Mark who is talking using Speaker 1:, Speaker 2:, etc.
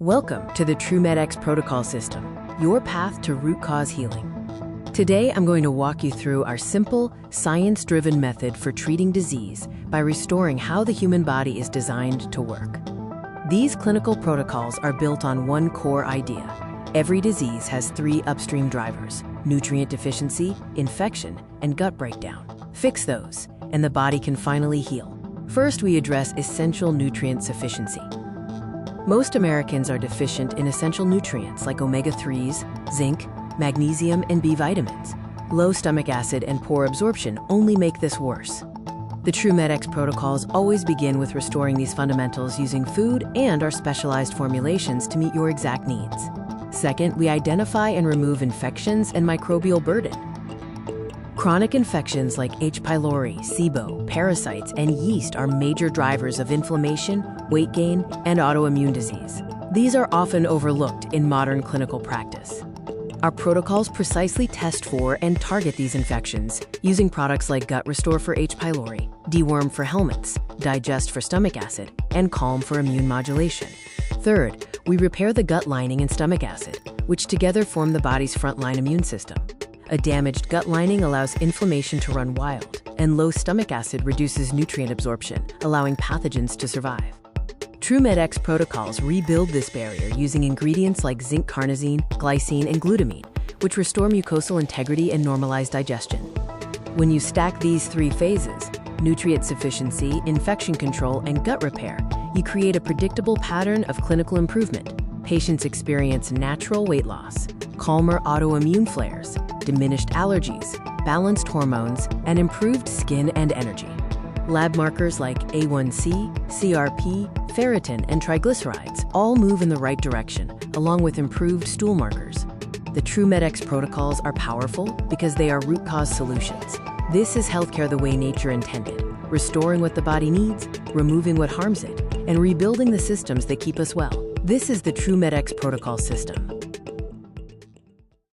Speaker 1: Welcome to the TrueMedX Protocol System, your path to root cause healing. Today, I'm going to walk you through our simple, science-driven method for treating disease by restoring how the human body is designed to work. These clinical protocols are built on one core idea. Every disease has three upstream drivers: nutrient deficiency, infection, and gut breakdown. Fix those, and the body can finally heal. First, we address essential nutrient sufficiency. Most Americans are deficient in essential nutrients like omega-3s, zinc, magnesium, and B vitamins. Low stomach acid and poor absorption only make this worse. The TrueMedX protocols always begin with restoring these fundamentals using food and our specialized formulations to meet your exact needs. Second, we identify and remove infections and microbial burden. Chronic infections like H. pylori, SIBO, parasites, and yeast are major drivers of inflammation, weight gain, and autoimmune disease. These are often overlooked in modern clinical practice. Our protocols precisely test for and target these infections using products like Gut Restore for H. pylori, Deworm for helminths, Digest for stomach acid, and Calm for immune modulation. Third, we repair the gut lining and stomach acid, which together form the body's frontline immune system. A damaged gut lining allows inflammation to run wild, and low stomach acid reduces nutrient absorption, allowing pathogens to survive. TrueMedX protocols rebuild this barrier using ingredients like zinc carnosine, glycine, and glutamine, which restore mucosal integrity and normalize digestion. When you stack these three phases, nutrient sufficiency, infection control, and gut repair, you create a predictable pattern of clinical improvement. Patients experience natural weight loss, calmer autoimmune flares, diminished allergies, balanced hormones, and improved skin and energy. Lab markers like A1C, CRP, ferritin, and triglycerides all move in the right direction, along with improved stool markers. The TrueMedX protocols are powerful because they are root cause solutions. This is healthcare the way nature intended, restoring what the body needs, removing what harms it, and rebuilding the systems that keep us well. This is the TrueMedX Protocol System.